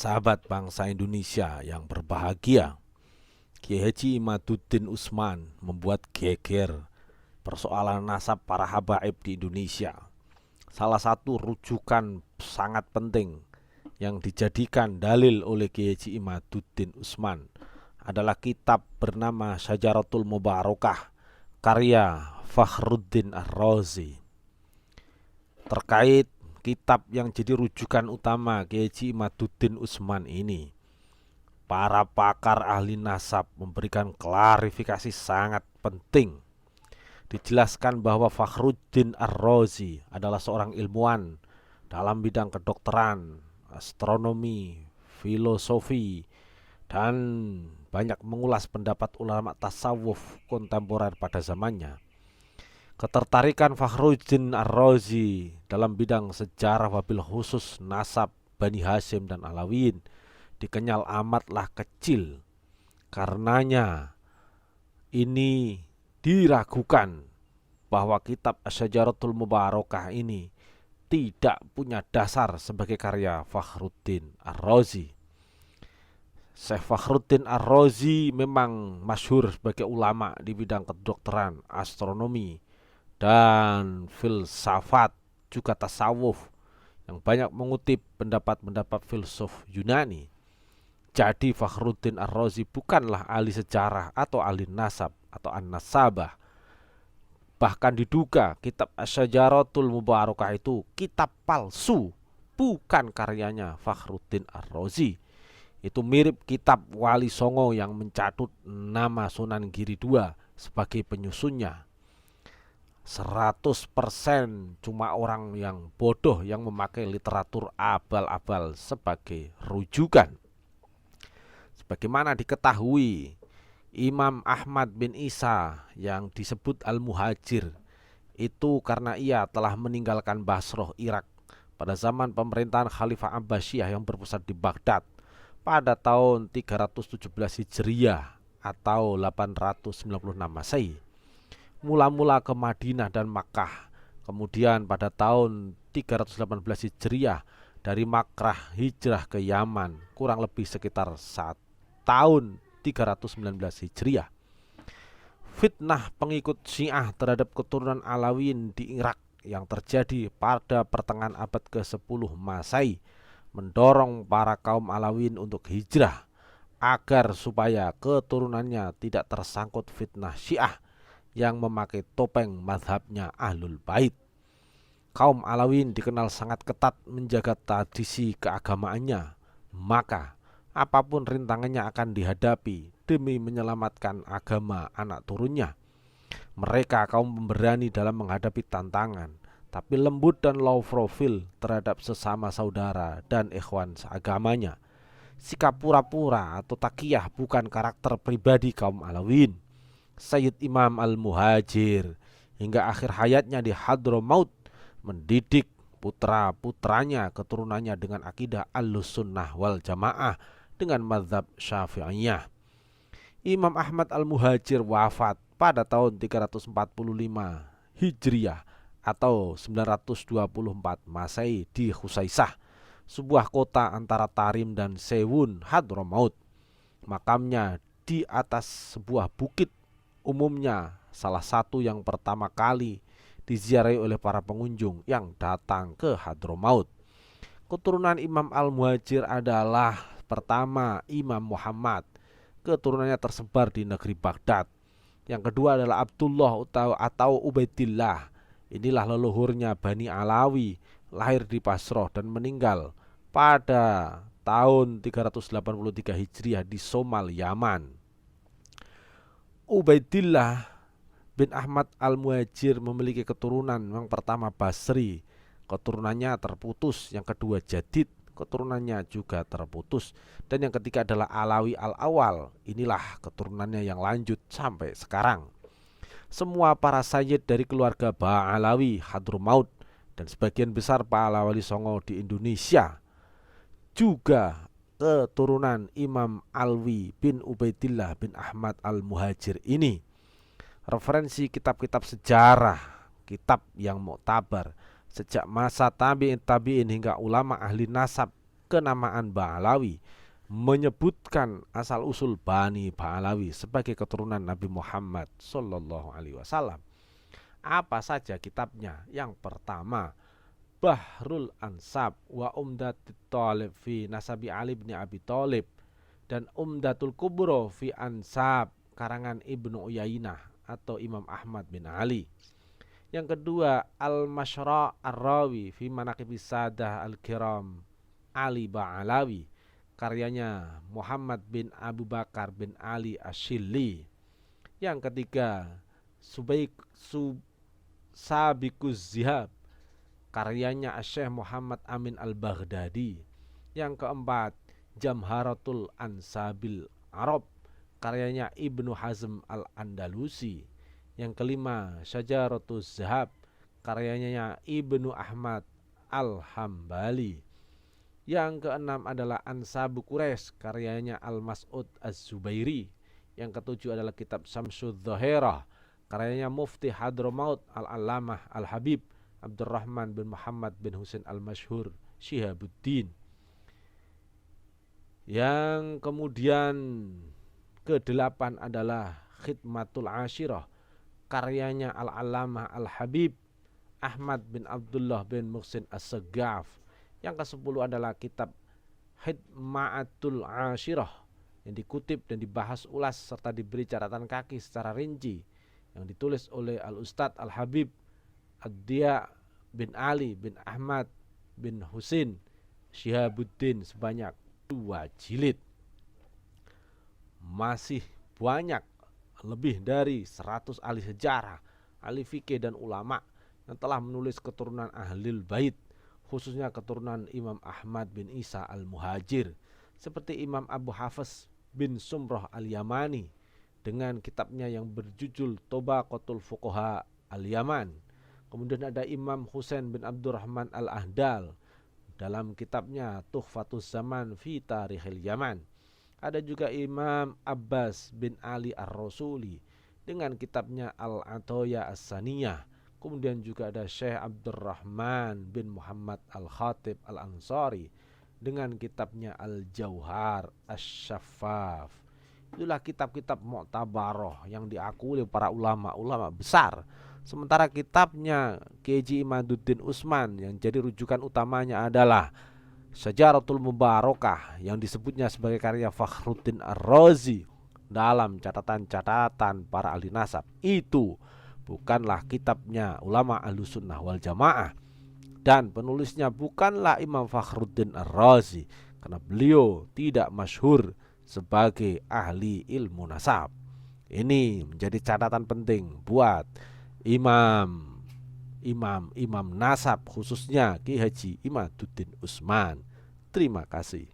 Sahabat bangsa Indonesia yang berbahagia, Kiai Haji Imaduddin Usman membuat geger persoalan nasab para habaib di Indonesia. Salah satu rujukan sangat penting yang dijadikan dalil oleh Kiai Haji Imaduddin Usman adalah kitab bernama Syajaratul Mubarakah karya Fakhruddin Ar-Razi. Terkait kitab yang jadi rujukan utama Kiai Haji Imaduddin Usman ini, para pakar ahli nasab memberikan klarifikasi sangat penting. Dijelaskan bahwa Fakhruddin Ar-Razi adalah seorang ilmuwan dalam bidang kedokteran, astronomi, filosofi, dan banyak mengulas pendapat ulama tasawuf kontemporer pada zamannya. Ketertarikan Fakhruddin Ar-Razi dalam bidang sejarah wabil khusus nasab Bani Hashim dan Alawiyin dikenyal amatlah kecil. Karenanya ini diragukan bahwa kitab Syajaratul Mubarakah ini tidak punya dasar sebagai karya Fakhruddin Ar-Razi. Syekh Fakhruddin Ar-Razi memang masyhur sebagai ulama di bidang kedokteran, astronomi, dan filsafat, juga tasawuf, yang banyak mengutip pendapat-pendapat filsuf Yunani. Jadi Fakhruddin Ar-Razi bukanlah ahli sejarah atau ahli nasab atau an-nasabah. Bahkan diduga kitab Syajaratul Mubarakah itu kitab palsu, bukan karyanya Fakhruddin Ar-Razi. Itu mirip kitab Wali Songo yang mencatut nama Sunan Giri II sebagai penyusunnya. 100% cuma orang yang bodoh yang memakai literatur abal-abal sebagai rujukan. Sebagaimana diketahui, Imam Ahmad bin Isa yang disebut Al-Muhajir itu karena ia telah meninggalkan Basrah, Irak pada zaman pemerintahan Khalifah Abbasiyah yang berpusat di Baghdad pada tahun 317 Hijriah atau 896 Masehi. Mula-mula ke Madinah dan Makkah, kemudian pada tahun 318 Hijriah dari Makkah hijrah ke Yaman, kurang lebih sekitar tahun 319 Hijriah. Fitnah pengikut Syiah terhadap keturunan Alawiyin di Irak yang terjadi pada pertengahan abad ke-10 Masehi mendorong para kaum Alawiyin untuk hijrah agar supaya keturunannya tidak tersangkut fitnah Syiah yang memakai topeng mazhabnya Ahlul Bait. Kaum Alawiyin dikenal sangat ketat menjaga tradisi keagamaannya, maka apapun rintangannya akan dihadapi demi menyelamatkan agama anak turunnya. Mereka kaum pemberani dalam menghadapi tantangan, tapi lembut dan low profile terhadap sesama saudara dan ikhwan seagamanya. Sikap pura-pura atau takiyah bukan karakter pribadi kaum Alawiyin. Sayyid Imam Al-Muhajir hingga akhir hayatnya di Hadramaut mendidik putra-putranya keturunannya dengan akidah Ahlussunnah wal Jamaah dengan mazhab Syafi'iyah. Imam Ahmad Al-Muhajir wafat pada tahun 345 Hijriah atau 924 Masehi di Khusaisah, sebuah kota antara Tarim dan Sewun, Hadramaut. Makamnya di atas sebuah bukit, umumnya salah satu yang pertama kali diziarahi oleh para pengunjung yang datang ke Hadramaut. Keturunan Imam Al-Muhajir adalah pertama Imam Muhammad, keturunannya tersebar di negeri Baghdad. Yang kedua adalah Abdullah atau Ubaidillah. Inilah leluhurnya Bani Alawi, lahir di Basrah dan meninggal pada tahun 383 Hijriah di Somal, Yaman. Ubaidillah bin Ahmad Al-Muhajir memiliki keturunan yang pertama Basri, keturunannya terputus. Yang kedua Jadid, keturunannya juga terputus. Dan yang ketiga adalah Alawi Al-Awal, inilah keturunannya yang lanjut sampai sekarang. Semua para sayyid dari keluarga Ba'alawi Hadramaut dan sebagian besar para wali songo di Indonesia juga keturunan Imam Alwi bin Ubaidillah bin Ahmad Al-Muhajir ini. Referensi kitab-kitab sejarah, kitab yang muktabar sejak masa tabi'in hingga ulama ahli nasab kenamaan Ba'alawi, menyebutkan asal-usul Bani Ba'alawi sebagai keturunan Nabi Muhammad Sallallahu Alaihi Wasallam. Apa saja kitabnya? Yang pertama, Bahrul Ansab wa Umdatul Thalib fi Nasabi Ali bin Abi Thalib, dan Umdatul Kubro fi Ansab karangan Ibnu Uyainah atau Imam Ahmad bin Ali. Yang kedua, Al-Mashra' Ar-Rawi fi Manaqibis Sadah Al-Kiram Ali Ba'alawi, karyanya Muhammad bin Abu Bakar bin Ali Ash-Shilli. Yang ketiga, Sabiquz Zihab, karyanya Syekh Muhammad Amin Al-Baghdadi. Yang keempat, Jamharatul Ansabil Arab, karyanya Ibnu Hazm Al-Andalusi. Yang kelima, Syajaratuz Zahab, karyanya Ibnu Ahmad Al-Hambali. Yang keenam adalah Ansabu Quraisy, karyanya Al-Mas'ud Az-Zubairi. Yang ketujuh adalah kitab Syamsudz Dzahirah, karyanya Mufti Hadramaut Al-Allamah Al-Habib Abdurrahman bin Muhammad bin Husain Al-Masyhur Syihabuddin. Yang kemudian kedelapan adalah Khidmatul Ashirah, karyanya Al-Allamah Al-Habib Ahmad bin Abdullah bin Muhsin As-Saggaf. Yang ke-10 adalah kitab Khidmatul Ashirah, yang dikutip dan dibahas ulas serta diberi catatan kaki secara rinci, yang ditulis oleh Al-Ustadz Al-Habib Ad-Diya bin Ali bin Ahmad bin Husin Syihabuddin, sebanyak 2 jilid. Masih banyak, lebih dari 100 ahli sejarah, ahli fikih dan ulama yang telah menulis keturunan Ahlul Bait, khususnya keturunan Imam Ahmad bin Isa Al-Muhajir, seperti Imam Abu Hafiz bin Sumrah Al-Yamani dengan kitabnya yang berjudul Tobaqatul Fuqaha Al-Yaman. Kemudian ada Imam Husain bin Abdurrahman Al-Ahdal dalam kitabnya Tuhfatuz Zaman fi Tarikhil Yaman. Ada juga Imam Abbas bin Ali Ar-Rasuli dengan kitabnya Al-Atoya As-Saniyah. Kemudian juga ada Syekh Abdurrahman bin Muhammad Al-Khatib Al-Ansari dengan kitabnya Al-Jauhar Asy-Syaffaf. Itulah kitab-kitab mu'tabaroh yang diakui oleh para ulama-ulama besar. Sementara kitabnya K.J. Imaduddin Utsman yang jadi rujukan utamanya adalah Syajaratul Mubarakah, yang disebutnya sebagai karya Fakhruddin Ar-Razi dalam catatan-catatan para ahli nasab. Itu bukanlah kitabnya ulama Ahlussunnah wal Jamaah, dan penulisnya bukanlah Imam Fakhruddin Ar-Razi, karena beliau tidak masyhur sebagai ahli ilmu nasab. Ini menjadi catatan penting buat imam nasab, khususnya Ki Haji Imaduddin Utsman. Terima kasih.